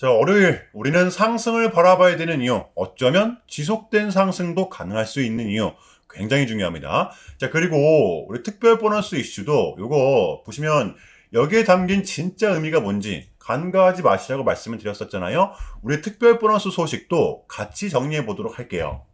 자, 월요일 우리는 상승을 바라봐야 되는 이유, 어쩌면 지속된 상승도 가능할 수 있는 이유 굉장히 중요합니다. 자, 그리고 우리 특별 보너스 이슈도 요거 보시면 여기에 담긴 진짜 의미가 뭔지 간과하지 마시라고 말씀을 드렸었잖아요. 우리 특별 보너스 소식도 같이 정리해 보도록 할게요.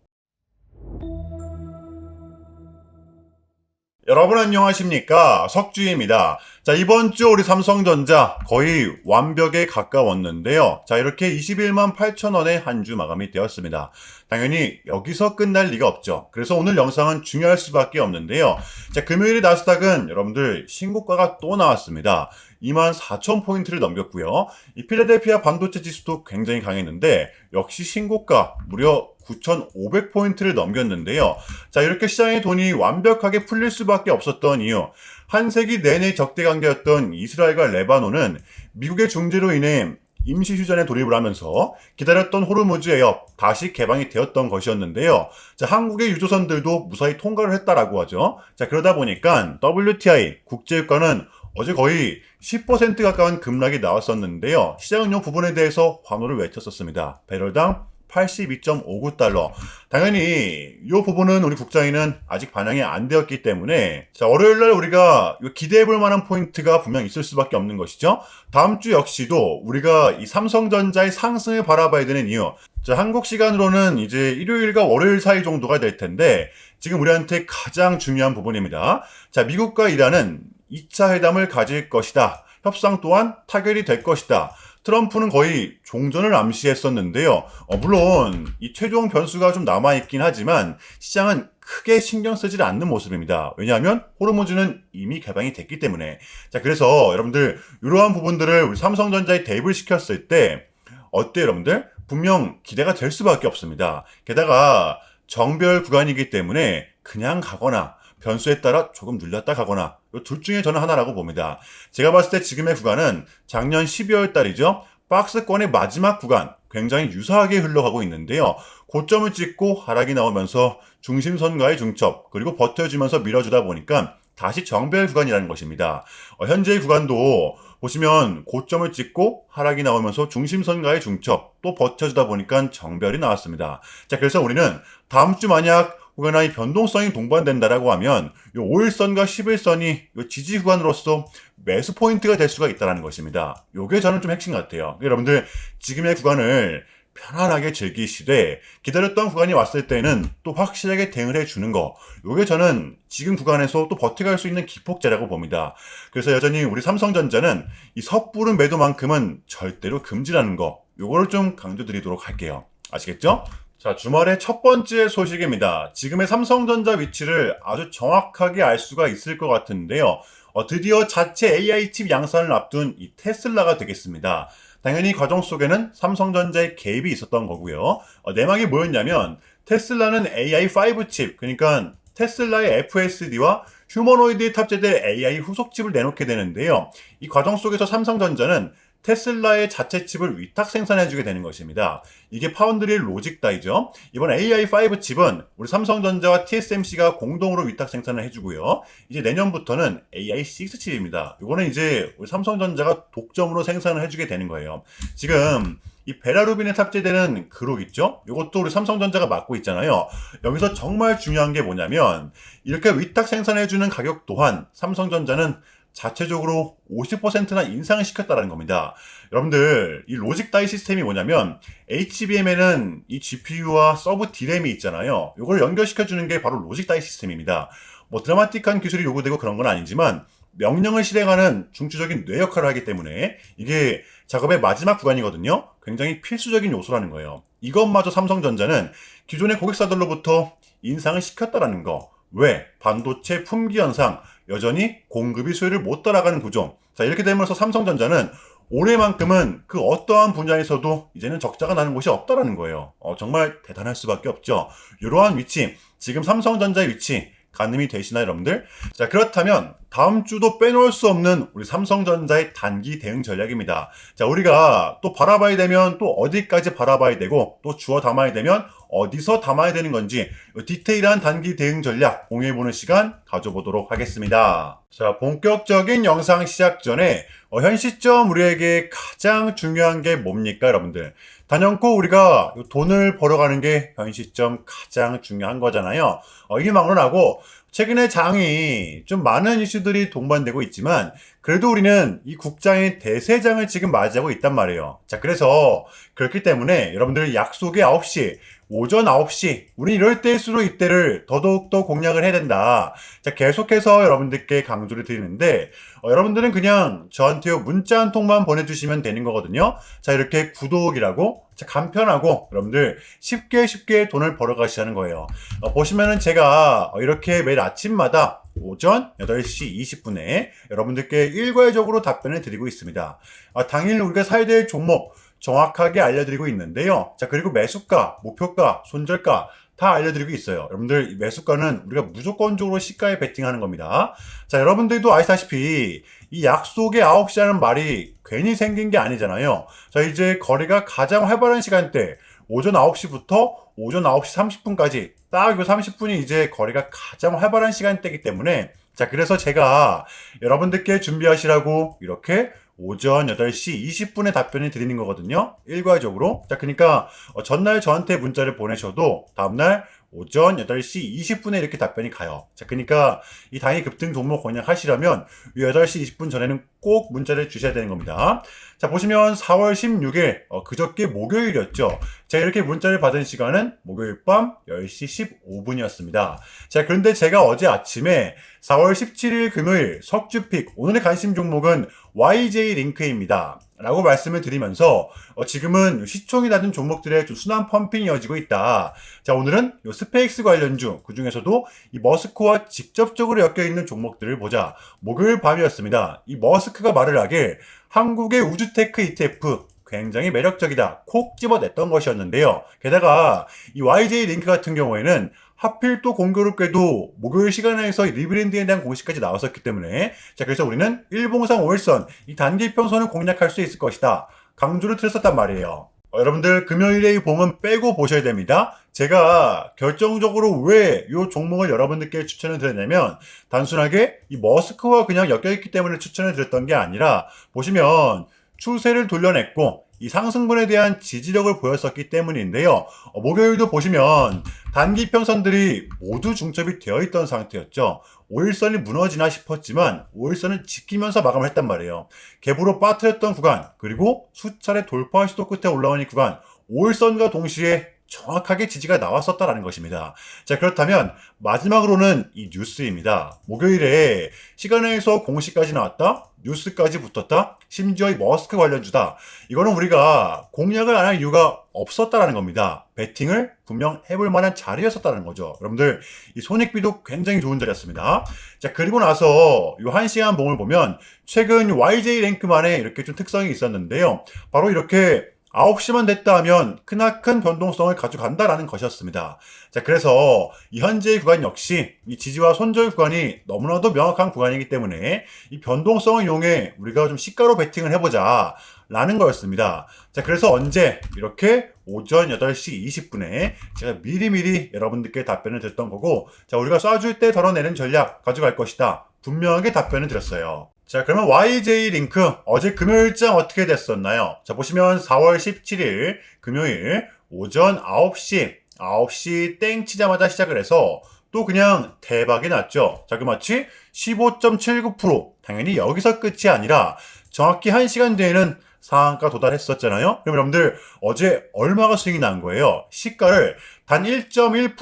여러분 안녕하십니까, 석주입니다. 자, 이번 주 우리 삼성전자 거의 완벽에 가까웠는데요. 자, 이렇게 21만 8천 원에 한 주 마감이 되었습니다. 당연히 여기서 끝날 리가 없죠. 그래서 오늘 영상은 중요할 수밖에 없는데요. 자, 금요일에 나스닥은 여러분들 신고가가 또 나왔습니다. 2만 4천 포인트를 넘겼고요. 이 필라델피아 반도체 지수도 굉장히 강했는데 역시 신고가 무려 9,500포인트를 넘겼는데요. 자, 이렇게 시장의 돈이 완벽하게 풀릴 수밖에 없었던 이유. 한 세기 내내 적대 관계였던 이스라엘과 레바논은 미국의 중재로 인해 임시 휴전에 돌입을 하면서 기다렸던 호르무즈 해협 다시 개방이 되었던 것이었는데요. 자, 한국의 유조선들도 무사히 통과를 했다라고 하죠. 자, 그러다 보니까 WTI 국제유가는 어제 거의 10% 가까운 급락이 나왔었는데요. 시장은 이 부분에 대해서 환호를 외쳤었습니다. 배럴당 82.59달러. 당연히 이 부분은 우리 국장위는 아직 반영이 안 되었기 때문에 자, 월요일날 우리가 기대해볼 만한 포인트가 분명 있을 수밖에 없는 것이죠. 다음 주 역시도 우리가 이 삼성전자의 상승을 바라봐야 되는 이유. 자, 한국 시간으로는 이제 일요일과 월요일 사이 정도가 될 텐데 지금 우리한테 가장 중요한 부분입니다. 자, 미국과 이란은 2차 회담을 가질 것이다. 협상 또한 타결이 될 것이다. 트럼프는 거의 종전을 암시했었는데요. 물론 이 최종 변수가 좀 남아있긴 하지만 시장은 크게 신경 쓰지 않는 모습입니다. 왜냐하면 호르무즈는 이미 개방이 됐기 때문에. 자, 그래서 여러분들 이러한 부분들을 우리 삼성전자에 대입을 시켰을 때 어때요, 여러분들? 분명 기대가 될 수밖에 없습니다. 게다가 정별 구간이기 때문에 그냥 가거나 변수에 따라 조금 눌렸다 가거나 이 둘 중에 저는 하나라고 봅니다. 제가 봤을 때 지금의 구간은 작년 12월 달이죠. 박스권의 마지막 구간 굉장히 유사하게 흘러가고 있는데요. 고점을 찍고 하락이 나오면서 중심선과의 중첩 그리고 버텨주면서 밀어주다 보니까 다시 정별 구간이라는 것입니다. 현재의 구간도 보시면 고점을 찍고 하락이 나오면서 중심선과의 중첩 또 버텨주다 보니까 정별이 나왔습니다. 자, 그래서 우리는 다음 주 만약 혹여나 이 변동성이 동반된다라고 하면 이 5일선과 11선이 이 지지 구간으로서 매수 포인트가 될 수가 있다는 것입니다. 이게 저는 좀 핵심 같아요. 여러분들 지금의 구간을 편안하게 즐기시되 기다렸던 구간이 왔을 때는 또 확실하게 대응을 해주는 거. 이게 저는 지금 구간에서 또 버텨갈 수 있는 기폭제라고 봅니다. 그래서 여전히 우리 삼성전자는 이 섣부른 매도만큼은 절대로 금지라는 거. 요거를 좀 강조드리도록 할게요. 아시겠죠? 자, 주말의 첫 번째 소식입니다. 지금의 삼성전자 위치를 아주 정확하게 알 수가 있을 것 같은데요. 드디어 자체 AI 칩 양산을 앞둔 이 테슬라가 되겠습니다. 당연히 과정 속에는 삼성전자의 개입이 있었던 거고요. 내막이 뭐였냐면 테슬라는 AI5 칩, 그러니까 테슬라의 FSD와 휴머노이드에 탑재될 AI 후속 칩을 내놓게 되는데요. 이 과정 속에서 삼성전자는 테슬라의 자체 칩을 위탁 생산해주게 되는 것입니다. 이게 파운드리 로직 다이죠. 이번 AI5 칩은 우리 삼성전자와 TSMC가 공동으로 위탁 생산을 해주고요. 이제 내년부터는 AI6 칩입니다. 이거는 이제 우리 삼성전자가 독점으로 생산을 해주게 되는 거예요. 지금 이 베라루빈에 탑재되는 그룹 있죠? 이것도 우리 삼성전자가 맡고 있잖아요. 여기서 정말 중요한 게 뭐냐면 이렇게 위탁 생산해주는 가격 또한 삼성전자는 자체적으로 50%나 인상을 시켰다는 겁니다. 여러분들 이 로직 다이 시스템이 뭐냐면 HBM에는 이 GPU와 서브 D램이 있잖아요. 이걸 연결시켜주는 게 바로 로직 다이 시스템입니다. 뭐 드라마틱한 기술이 요구되고 그런 건 아니지만 명령을 실행하는 중추적인 뇌 역할을 하기 때문에 이게 작업의 마지막 구간이거든요. 굉장히 필수적인 요소라는 거예요. 이것마저 삼성전자는 기존의 고객사들로부터 인상을 시켰다라는 거. 왜? 반도체 품귀 현상, 여전히 공급이 수요를 못 따라가는 구조. 자, 이렇게 되면서 삼성전자는 올해만큼은 그 어떠한 분야에서도 이제는 적자가 나는 곳이 없다라는 거예요. 정말 대단할 수밖에 없죠. 이러한 위치, 지금 삼성전자의 위치, 가늠이 되시나요, 여러분들? 자, 그렇다면 다음 주도 빼놓을 수 없는 우리 삼성전자의 단기 대응 전략입니다. 자, 우리가 또 바라봐야 되면 또 어디까지 바라봐야 되고 또 주워 담아야 되면 어디서 담아야 되는 건지 디테일한 단기 대응 전략 공유해보는 시간 가져보도록 하겠습니다. 자, 본격적인 영상 시작 전에 현 시점 우리에게 가장 중요한 게 뭡니까, 여러분들? 단연코 우리가 돈을 벌어가는 게 현 시점 가장 중요한 거잖아요. 이게 막론하고 최근에 장이 좀 많은 이슈들이 동반되고 있지만 그래도 우리는 이 국장의 대세장을 지금 맞이하고 있단 말이에요. 자, 그래서 그렇기 때문에 여러분들 약속의 9시, 오전 9시, 우리 이럴 때일수록 이때를 더더욱더 공략을 해야 된다. 자, 계속해서 여러분들께 강조를 드리는데 여러분들은 그냥 저한테 문자 한 통만 보내주시면 되는 거거든요. 자, 이렇게 구독이라고 간편하고 여러분들 쉽게 돈을 벌어 가시라는 거예요. 보시면은 제가 이렇게 매일 아침마다 오전 8시 20분에 여러분들께 일괄적으로 답변을 드리고 있습니다. 당일 우리가 사야 될 종목 정확하게 알려드리고 있는데요. 자, 그리고 매수가, 목표가, 손절가 다 알려드리고 있어요. 여러분들 이 매수가는 우리가 무조건적으로 시가에 베팅하는 겁니다. 자, 여러분들도 아시다시피 이 약속의 9시라는 말이 괜히 생긴 게 아니잖아요. 자, 이제 거래가 가장 활발한 시간대 오전 9시부터 오전 9시 30분까지 딱 요 30분이 이제 거래가 가장 활발한 시간대이기 때문에 자, 그래서 제가 여러분들께 준비하시라고 이렇게 오전 8시 20분에 답변을 드리는 거거든요. 일괄적으로. 자, 그러니까 전날 저한테 문자를 보내셔도 다음날 오전 8시 20분에 이렇게 답변이 가요. 자, 그러니까 이 당일 급등 종목 공략하시려면 8시 20분 전에는 꼭 문자를 주셔야 되는 겁니다. 자, 보시면 4월 16일 그저께 목요일이었죠. 자, 이렇게 문자를 받은 시간은 목요일 밤 10시 15분이었습니다. 자, 그런데 제가 어제 아침에 4월 17일 금요일 석주픽 오늘의 관심 종목은 YJ 링크입니다. 라고 말씀을 드리면서 지금은 시총이 낮은 종목들의 좀 순환 펌핑이 이어지고 있다. 자, 오늘은 요 스페이스 관련주 그 중에서도 이 머스크와 직접적으로 엮여있는 종목들을 보자. 목요일 밤이었습니다. 이 머스크가 말을 하길 한국의 우주테크 ETF 굉장히 매력적이다. 콕 집어냈던 것이었는데요. 게다가 이 YJ 링크 같은 경우에는 하필 또 공교롭게도 목요일 시간에서 리브랜딩에 대한 공식까지 나왔었기 때문에 자, 그래서 우리는 일봉상 5일선 이 단기평선을 공략할 수 있을 것이다. 강조를 드렸었단 말이에요. 여러분들 금요일에 이 봉은 빼고 보셔야 됩니다. 제가 결정적으로 왜 이 종목을 여러분들께 추천을 드렸냐면 단순하게 이 머스크와 그냥 엮여있기 때문에 추천을 드렸던 게 아니라 보시면 추세를 돌려냈고 이 상승분에 대한 지지력을 보였었기 때문인데요. 목요일도 보시면 단기 평선들이 모두 중첩이 되어 있던 상태였죠. 5일선이 무너지나 싶었지만 5일선을 지키면서 마감을 했단 말이에요. 갭으로 빠뜨렸던 구간 그리고 수차례 돌파 시도 끝에 올라온 이 구간 5일선과 동시에 정확하게 지지가 나왔었다라는 것입니다. 자, 그렇다면 마지막으로는 이 뉴스입니다. 목요일에 시간에서 공시까지 나왔다, 뉴스까지 붙었다, 심지어 이 머스크 관련주다. 이거는 우리가 공략을 안 할 이유가 없었다라는 겁니다. 베팅을 분명 해볼 만한 자리였었다는 거죠. 여러분들 이 손익비도 굉장히 좋은 자리였습니다. 자, 그리고 나서 이 1시간 봉을 보면 최근 YJ 랭크만의 이렇게 좀 특성이 있었는데요. 바로 이렇게 9시만 됐다 하면 크나큰 변동성을 가져간다라는 것이었습니다. 자, 그래서 이 현재의 구간 역시 이 지지와 손절 구간이 너무나도 명확한 구간이기 때문에 이 변동성을 이용해 우리가 좀 시가로 베팅을 해보자 라는 거였습니다. 자, 그래서 언제 이렇게 오전 8시 20분에 제가 미리미리 여러분들께 답변을 드렸던 거고 자, 우리가 쏴줄 때 덜어내는 전략 가져갈 것이다. 분명하게 답변을 드렸어요. 자, 그러면 YJ 링크 어제 금요일장 어떻게 됐었나요? 자, 보시면 4월 17일 금요일 오전 9시 땡 치자마자 시작을 해서 또 그냥 대박이 났죠. 자, 그 마치 15.79% 당연히 여기서 끝이 아니라 정확히 1시간 뒤에는 상한가 도달했었잖아요. 그럼 여러분들 어제 얼마가 수익이 난 거예요? 시가를 단 1.1%,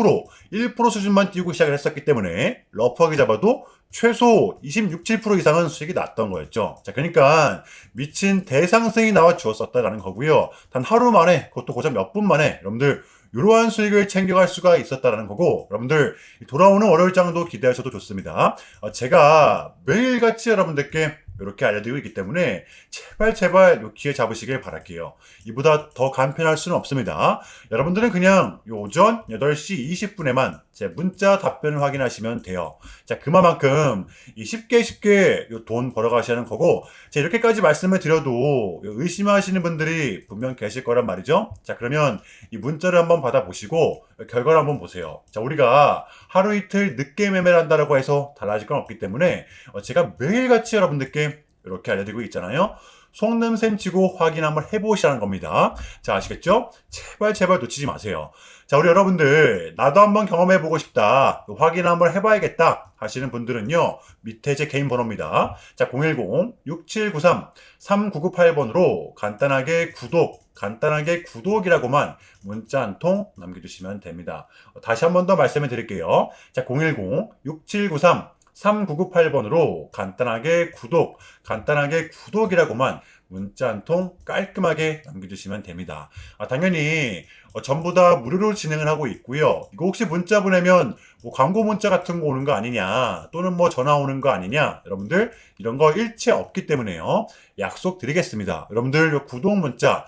1% 수준만 띄우고 시작을 했었기 때문에 러프하게 잡아도 최소 26, 7% 이상은 수익이 났던 거였죠. 자, 그러니까 미친 대상승이 나와 주었었다라는 거고요. 단 하루 만에, 그것도 고작 몇 분 만에 여러분들 이러한 수익을 챙겨갈 수가 있었다라는 거고 여러분들 돌아오는 월요일장도 기대하셔도 좋습니다. 제가 매일같이 여러분들께 이렇게 알려드리고 있기 때문에 제발 요 기회 잡으시길 바랄게요. 이보다 더 간편할 수는 없습니다. 여러분들은 그냥 요 오전 8시 20분에만 제 문자 답변을 확인하시면 돼요. 자, 그만큼 쉽게 요 돈 벌어가시는 거고, 자, 이렇게까지 말씀을 드려도 의심하시는 분들이 분명 계실 거란 말이죠. 자, 그러면 이 문자를 한번 받아보시고 결과를 한번 보세요. 자, 우리가 하루 이틀 늦게 매매를 한다라고 해서 달라질 건 없기 때문에 제가 매일같이 여러분들께 이렇게 알려드리고 있잖아요. 속냄샘 치고 확인 한번 해보시라는 겁니다. 자, 아시겠죠? 제발 놓치지 마세요. 자, 우리 여러분들 나도 한번 경험해보고 싶다, 확인 한번 해봐야겠다 하시는 분들은요, 밑에 제 개인 번호입니다. 자, 010-6793-3998번으로 간단하게 구독이라고만 문자 한 통 남겨주시면 됩니다. 다시 한 번 더 말씀을 드릴게요. 자, 010-6793-3998번으로 간단하게 구독이라고만 문자 한 통 깔끔하게 남겨주시면 됩니다. 당연히 전부 다 무료로 진행을 하고 있고요. 이거 혹시 문자 보내면 뭐 광고 문자 같은 거 오는 거 아니냐, 또는 뭐 전화 오는 거 아니냐, 여러분들 이런 거 일체 없기 때문에요. 약속 드리겠습니다. 여러분들 요 구독 문자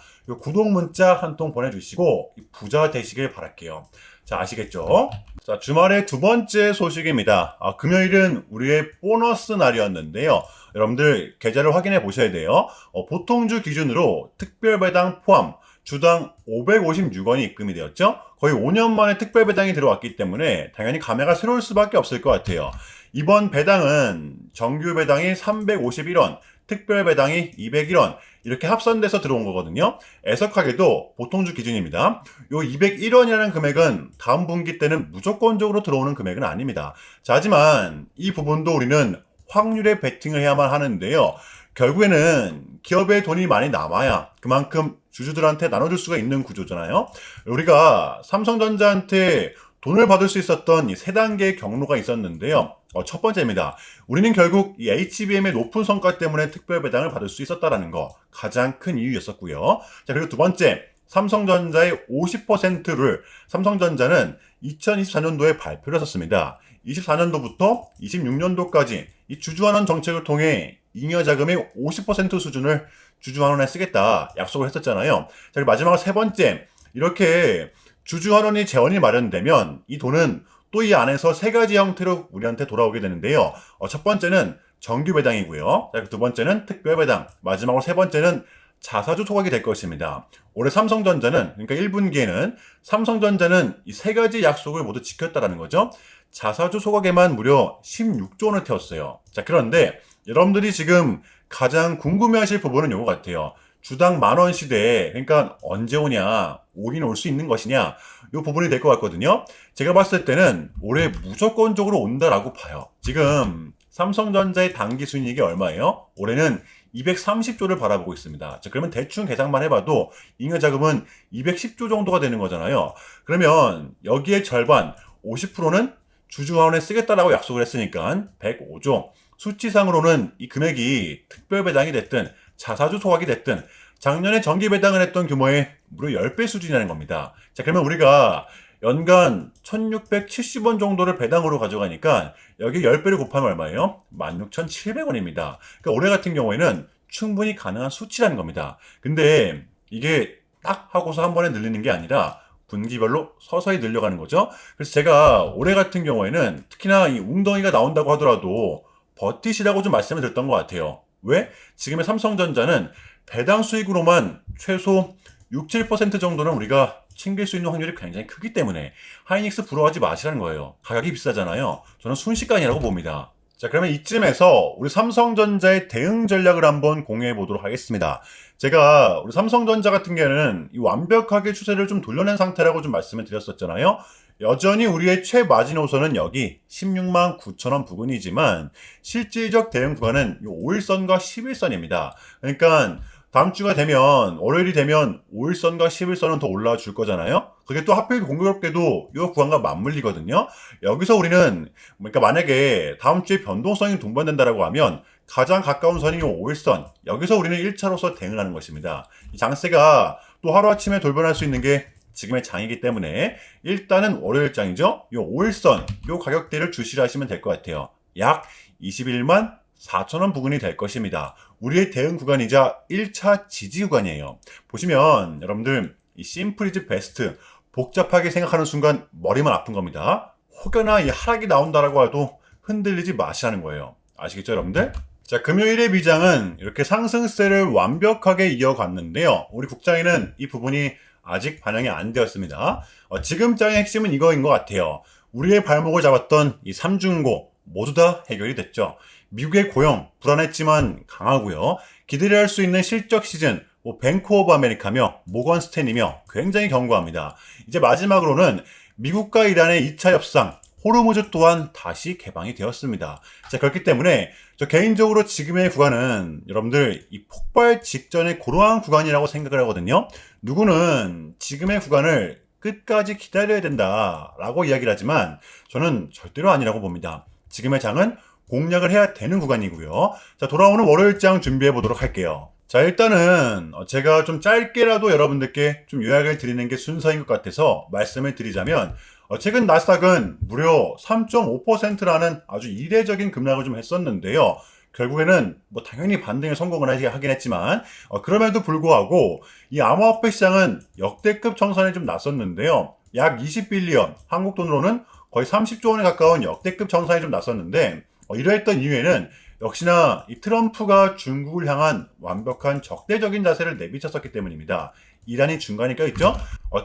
한 통 보내주시고 부자 되시길 바랄게요. 자, 아시겠죠? 자, 주말의 두 번째 소식입니다. 금요일은 우리의 보너스 날이었는데요. 여러분들 계좌를 확인해 보셔야 돼요. 보통주 기준으로 특별배당 포함 주당 556원이 입금이 되었죠. 거의 5년 만에 특별배당이 들어왔기 때문에 당연히 감회가 새로울 수밖에 없을 것 같아요. 이번 배당은 정규 배당이 351원, 특별 배당이 201원 이렇게 합산돼서 들어온 거거든요. 애석하게도 보통주 기준입니다. 요 201원이라는 금액은 다음 분기 때는 무조건적으로 들어오는 금액은 아닙니다. 자, 하지만 이 부분도 우리는 확률에 베팅을 해야만 하는데요. 결국에는 기업의 돈이 많이 남아야 그만큼 주주들한테 나눠줄 수가 있는 구조잖아요. 우리가 삼성전자한테 돈을 받을 수 있었던 이 세 단계의 경로가 있었는데요. 첫 번째입니다. 우리는 결국 이 HBM의 높은 성과 때문에 특별 배당을 받을 수 있었다라는 거, 가장 큰 이유였었고요. 자, 그리고 두 번째, 삼성전자의 50%를 삼성전자는 2024년도에 발표를 했었습니다. 24년도부터 26년도까지 이 주주환원 정책을 통해 잉여 자금의 50% 수준을 주주환원에 쓰겠다 약속을 했었잖아요. 자, 그리고 마지막으로 세 번째, 이렇게 주주환원이 재원이 마련되면 이 돈은 또 이 안에서 세 가지 형태로 우리한테 돌아오게 되는데요. 첫 번째는 정규 배당이고요. 두 번째는 특별 배당, 마지막으로 세 번째는 자사주 소각이 될 것입니다. 올해 삼성전자는, 그러니까 1분기에는 삼성전자는 이 세 가지 약속을 모두 지켰다라는 거죠. 자사주 소각에만 무려 16조 원을 태웠어요. 자, 그런데 여러분들이 지금 가장 궁금해하실 부분은 이거 같아요. 주당 10,000원 시대에, 그러니까 언제 오냐, 오긴 올 수 있는 것이냐, 이 부분이 될 것 같거든요. 제가 봤을 때는 올해 무조건적으로 온다라고 봐요. 지금 삼성전자의 단기 순이익이 얼마예요? 올해는 230조를 바라보고 있습니다. 자, 그러면 대충 계산만 해봐도 잉여 자금은 210조 정도가 되는 거잖아요. 그러면 여기에 절반, 50%는 주주환원에 쓰겠다라고 약속을 했으니까 105조. 수치상으로는 이 금액이 특별 배당이 됐든 자사주 소각이 됐든 작년에 정기 배당을 했던 규모의 무려 10배 수준이라는 겁니다. 자, 그러면 우리가 연간 1,670원 정도를 배당으로 가져가니까 여기 10배를 곱하면 얼마예요? 16,700원입니다. 그러니까 올해 같은 경우에는 충분히 가능한 수치라는 겁니다. 근데 이게 딱 하고서 한 번에 늘리는 게 아니라 분기별로 서서히 늘려가는 거죠. 그래서 제가 올해 같은 경우에는 특히나 이 웅덩이가 나온다고 하더라도 버티시라고 좀 말씀을 드렸던 것 같아요. 왜? 지금의 삼성전자는 배당 수익으로만 최소 6, 7% 정도는 우리가 챙길 수 있는 확률이 굉장히 크기 때문에 하이닉스 부러워하지 마시라는 거예요. 가격이 비싸잖아요. 저는 순식간이라고 봅니다. 자, 그러면 이쯤에서 우리 삼성전자의 대응 전략을 한번 공유해 보도록 하겠습니다. 제가 우리 삼성전자 같은 경우에는 이 완벽하게 추세를 좀 돌려낸 상태라고 좀 말씀을 드렸었잖아요. 여전히 우리의 최마지노선은 여기 16만 9천원 부근이지만 실질적 대응 구간은 이 5일선과 11선입니다. 그러니까 다음 주가 되면, 월요일이 되면 5일선과 11선은 더 올라와 줄 거잖아요. 그게 또 하필 공교롭게도 이 구간과 맞물리거든요. 여기서 우리는, 그러니까 만약에 다음 주에 변동성이 동반된다라고 하면 가장 가까운 선이 이 5일선, 여기서 우리는 1차로서 대응을 하는 것입니다. 이 장세가 또 하루아침에 돌변할 수 있는 게 지금의 장이기 때문에 일단은 월요일장이죠. 이 5일선, 이 가격대를 주시를 하시면 될 것 같아요. 약 21만 4,000원 부근이 될 것입니다. 우리의 대응 구간이자 1차 지지 구간이에요. 보시면 여러분들 이 심플 이즈 베스트 복잡하게 생각하는 순간 머리만 아픈 겁니다. 혹여나 이 하락이 나온다라고 해도 흔들리지 마시라는 거예요. 아시겠죠, 여러분들? 자, 금요일의 미장은 이렇게 상승세를 완벽하게 이어갔는데요. 우리 국장에는 이 부분이 아직 반영이 안 되었습니다. 지금 장의 핵심은 이거인 것 같아요. 우리의 발목을 잡았던 이 삼중고 모두 다 해결이 됐죠. 미국의 고용 불안했지만 강하고요. 기대를 할 수 있는 실적 시즌 뱅크 오브 아메리카며 모건 스탠이며 굉장히 견고합니다. 이제 마지막으로는 미국과 이란의 2차 협상 호르무즈 또한 다시 개방이 되었습니다. 자, 그렇기 때문에 저 개인적으로 지금의 구간은 여러분들 이 폭발 직전의 그러한 구간이라고 생각을 하거든요. 누구는 지금의 구간을 끝까지 기다려야 된다라고 이야기를 하지만 저는 절대로 아니라고 봅니다. 지금의 장은 공략을 해야 되는 구간이고요. 자, 돌아오는 월요일장 준비해 보도록 할게요. 자, 일단은 제가 좀 짧게라도 여러분들께 좀 요약을 드리는 게 순서인 것 같아서 말씀을 드리자면 최근 나스닥은 무려 3.5%라는 아주 이례적인 급락을 좀 했었는데요. 결국에는 뭐 당연히 반등에 성공을 하긴 했지만 그럼에도 불구하고 이 암호화폐 시장은 역대급 청산이 좀 났었는데요. 약 20빌리언, 한국 돈으로는 거의 30조 원에 가까운 역대급 청산이 좀 났었는데 이러했던 이유에는 역시나 이 트럼프가 중국을 향한 완벽한 적대적인 자세를 내비쳤었기 때문입니다. 이란이 중간에 껴있죠?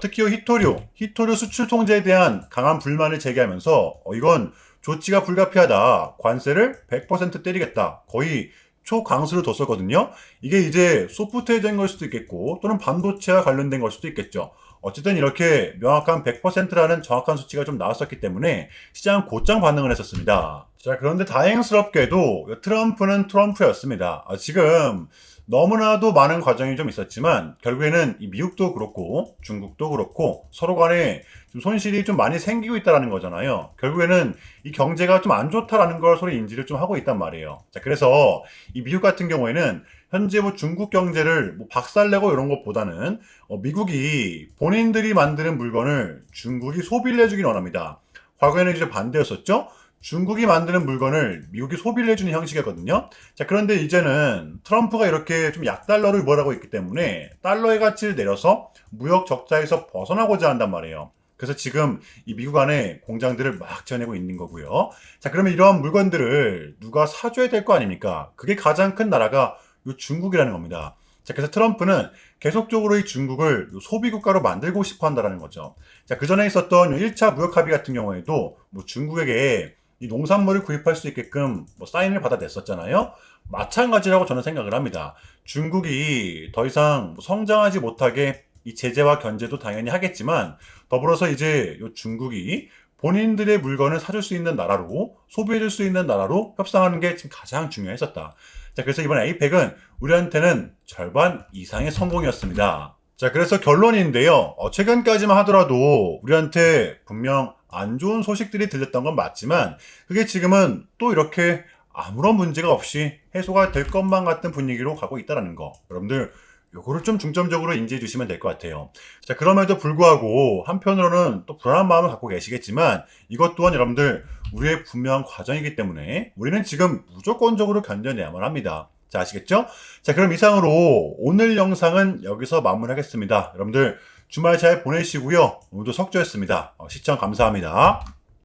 특히 히토류 수출 통제에 대한 강한 불만을 제기하면서 이건 조치가 불가피하다. 관세를 100% 때리겠다. 거의 초강수를 뒀었거든요. 이게 이제 소프트웨어적인 걸 수도 있겠고 또는 반도체와 관련된 걸 수도 있겠죠. 어쨌든 이렇게 명확한 100%라는 정확한 수치가 좀 나왔었기 때문에 시장 곧장 반응을 했었습니다. 자, 그런데 다행스럽게도 트럼프는 트럼프였습니다. 지금 너무나도 많은 과정이 좀 있었지만 결국에는 이 미국도 그렇고 중국도 그렇고 서로 간에 좀 손실이 좀 많이 생기고 있다는 거잖아요. 결국에는 이 경제가 좀 안 좋다라는 걸 서로 인지를 좀 하고 있단 말이에요. 자, 그래서 이 미국 같은 경우에는 현재 뭐 중국 경제를 뭐 박살내고 이런 것보다는 미국이 본인들이 만드는 물건을 중국이 소비를 해주긴 원합니다. 과거에는 이제 반대였었죠. 중국이 만드는 물건을 미국이 소비를 해주는 형식이었거든요. 자, 그런데 이제는 트럼프가 이렇게 좀 약달러를 유발하고 있기 때문에 달러의 가치를 내려서 무역 적자에서 벗어나고자 한단 말이에요. 그래서 지금 이 미국 안에 공장들을 막 지어내고 있는 거고요. 자, 그러면 이러한 물건들을 누가 사줘야 될 거 아닙니까? 그게 가장 큰 나라가 이 중국이라는 겁니다. 자, 그래서 트럼프는 계속적으로 이 중국을 소비국가로 만들고 싶어 한다는 거죠. 자, 그 전에 있었던 1차 무역 합의 같은 경우에도 뭐 중국에게 이 농산물을 구입할 수 있게끔 뭐 사인을 받아냈었잖아요. 마찬가지라고 저는 생각을 합니다. 중국이 더 이상 성장하지 못하게 이 제재와 견제도 당연히 하겠지만 더불어서 이제 이 중국이 본인들의 물건을 사줄 수 있는 나라로 소비해줄 수 있는 나라로 협상하는 게 지금 가장 중요했었다. 자, 그래서 이번 APEC은 우리한테는 절반 이상의 성공이었습니다. 자, 그래서 결론인데요. 최근까지만 하더라도 우리한테 분명 안 좋은 소식들이 들렸던 건 맞지만 그게 지금은 또 이렇게 아무런 문제가 없이 해소가 될 것만 같은 분위기로 가고 있다는 거. 여러분들 요거를 좀 중점적으로 인지해 주시면 될 것 같아요. 자, 그럼에도 불구하고 한편으로는 또 불안한 마음을 갖고 계시겠지만 이것 또한 여러분들 우리의 분명한 과정이기 때문에 우리는 지금 무조건적으로 견뎌내야만 합니다. 자, 아시겠죠? 자, 그럼 이상으로 오늘 영상은 여기서 마무리하겠습니다. 여러분들 주말 잘 보내시고요. 오늘도 석조였습니다. 시청 감사합니다.